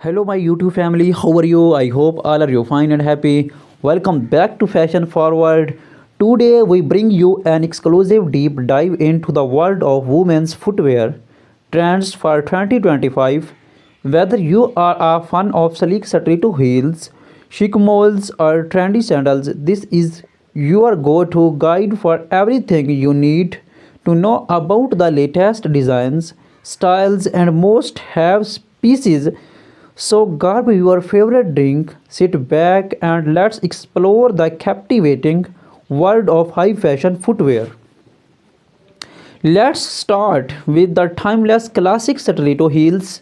Hello, my YouTube family. How are you? I hope all are you fine and happy. Welcome back to Fashion Forward. Today we bring you an exclusive deep dive into the world of women's footwear trends for 2025. Whether you are a fan of sleek stiletto heels, chic moles, or trendy sandals, this is your go-to guide for everything you need to know about the latest designs, styles, and most have pieces. So grab your favorite drink, sit back, and let's explore the captivating world of high fashion footwear. Let's start with the timeless classic stiletto heels.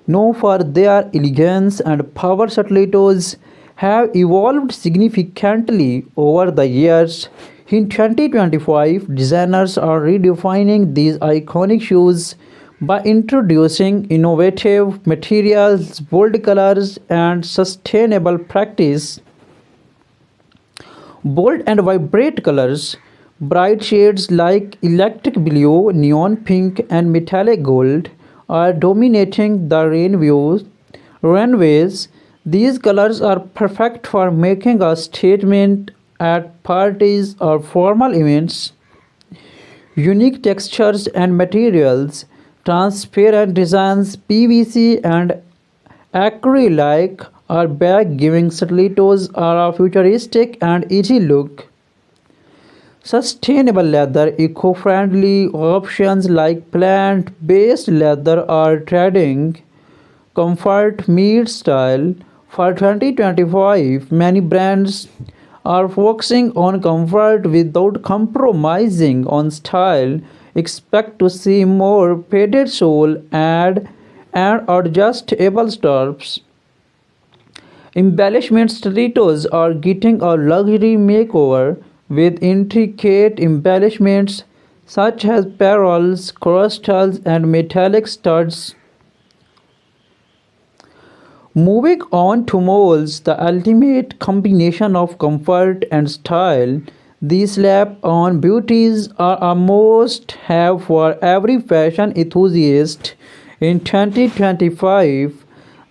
Known for their elegance and power, stilettos have evolved significantly over the years. In 2025, designers are redefining these iconic shoes by introducing innovative materials, bold colors, and sustainable practice. Bold and vibrant colors, bright shades like electric blue, neon pink, and metallic gold are dominating the runways. These colors are perfect for making a statement at parties or formal events. Unique textures and materials, transparent designs, PVC and acrylic are back, giving stilettos are a futuristic and easy look. Sustainable leather, eco-friendly options like plant-based leather are trending. Comfort meets style. For 2025, many brands are focusing on comfort without compromising on style. Expect to see more padded sole and adjustable straps. Embellishment stilettos are getting a luxury makeover with intricate embellishments such as pearls, crystals, and metallic studs. Moving on to moles, the ultimate combination of comfort and style. These slap-on beauties are a must-have for every fashion enthusiast. In 2025,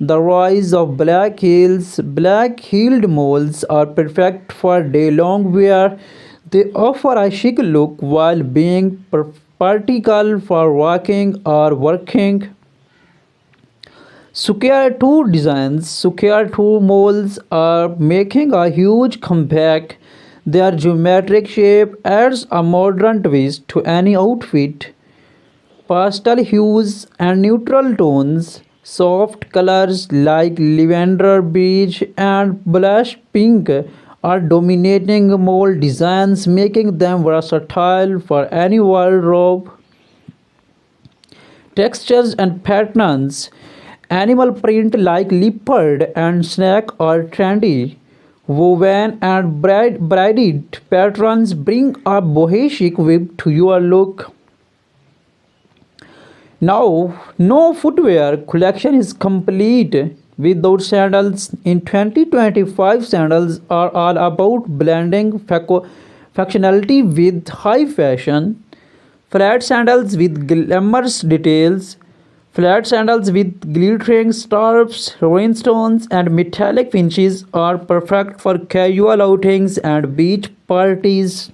the rise of black-heeled moles are perfect for day-long wear. They offer a chic look while being practical for walking or working. Square 2 designs, Square 2 molds are making a huge comeback. Their geometric shape adds a modern twist to any outfit. Pastel hues and neutral tones, soft colors like lavender beige and blush pink are dominating mold designs, making them versatile for any wardrobe. Textures and patterns, animal print like leopard and snake are trendy. Woven and braided patterns bring a bohemian vibe to your look. Now, no footwear collection is complete without sandals. In 2025, sandals are all about blending functionality with high fashion. Flat sandals with glamorous details, flat sandals with glittering straps, rhinestones, and metallic finishes are perfect for casual outings and beach parties.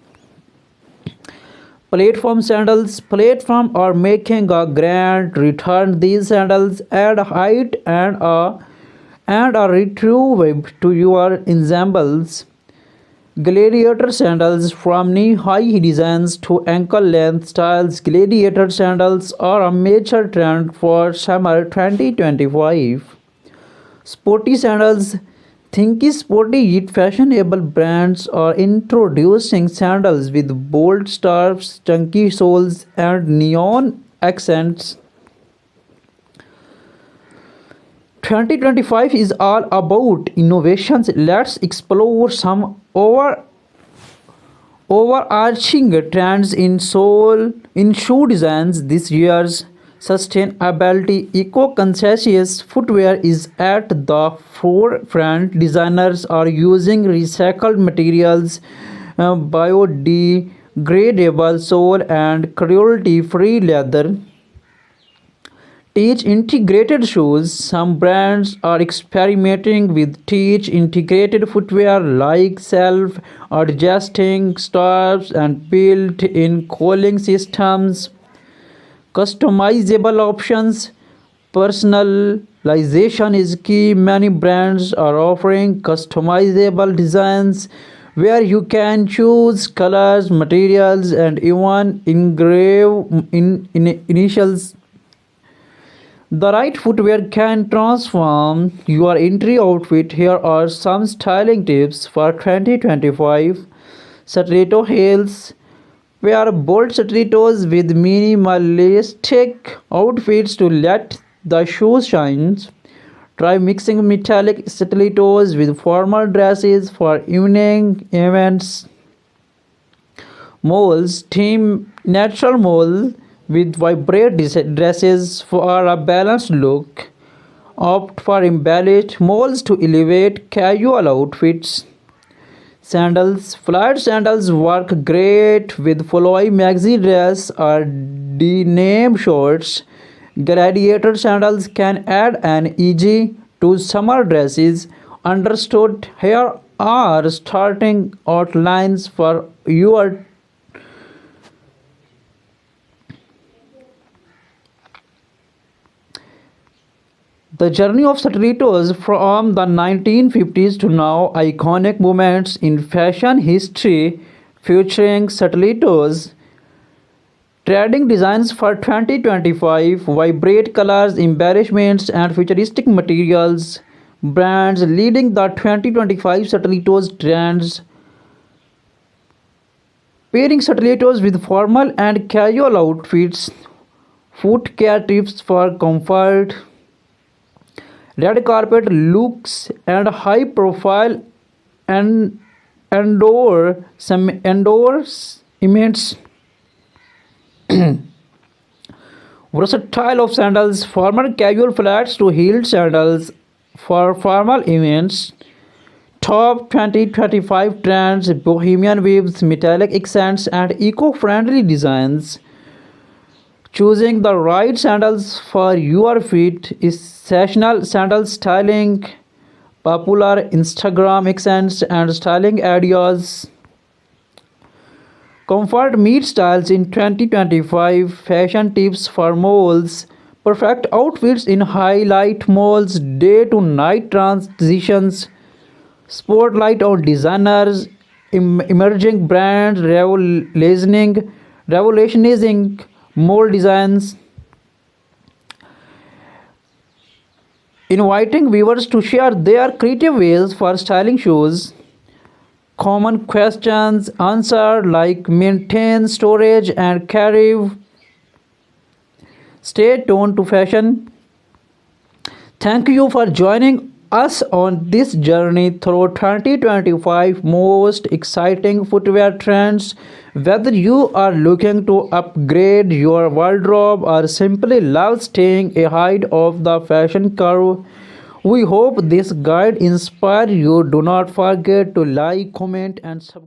Platform are making a grand return. These sandals add height and a retro vibe to your ensembles. Gladiator sandals, from knee-high designs to ankle-length styles, gladiator sandals are a major trend for summer 2025. Sporty sandals, thinky sporty yet fashionable brands are introducing sandals with bold straps, chunky soles, and neon accents. 2025 is all about innovations. Let's explore some overarching trends in shoe designs this year's. Sustainability, eco-conscious footwear is at the forefront. Designers are using recycled materials, biodegradable sole, and cruelty-free leather Teach integrated shoes. Some brands are experimenting with teach integrated footwear like self adjusting straps and built in cooling systems. Customizable options. Personalization is key. Many brands are offering customizable designs where you can choose colors, materials, and even engrave initials. The right footwear can transform your entry outfit. Here are some styling tips for 2025. Stiletto heels. Wear bold stilettos with minimalistic outfits to let the shoes shine. Try mixing metallic stilettos with formal dresses for evening events. Moles. Team natural mole with vibrant dresses for a balanced look. Opt for embellished moles to elevate casual outfits. Sandals. Flat sandals work great with flowy maxi dress or denim shorts. Gladiator sandals can add an edge to summer dresses. Understood. Here are starting outlines for your. The journey of stilettos from the 1950s to now, iconic moments in fashion history featuring stilettos, trending designs for 2025, vibrant colors, embellishments, and futuristic materials, brands leading the 2025 stilettos trends, pairing stilettos with formal and casual outfits, foot care tips for comfort, red carpet looks and high profile and endorsements. Versatile of sandals, formal casual flats to heeled sandals for formal events. Top 2025 trends, bohemian weaves, metallic accents, and eco-friendly designs. Choosing the right sandals for your feet is sessional sandal styling, popular Instagram accents and styling ideas. Comfort meets styles in 2025, fashion tips for moles, perfect outfits in highlight moles, day to night transitions, spotlight on designers, emerging brands, revolutionizing mole designs, inviting viewers to share their creative ways for styling shoes. Common questions answered like maintain storage and carry. Stay tuned to fashion. Thank you for joining us on this journey through 2025 most exciting footwear trends. Whether you are looking to upgrade your wardrobe or simply love staying ahead of the fashion curve, we hope this guide inspire you. Do not forget to like, comment, and subscribe.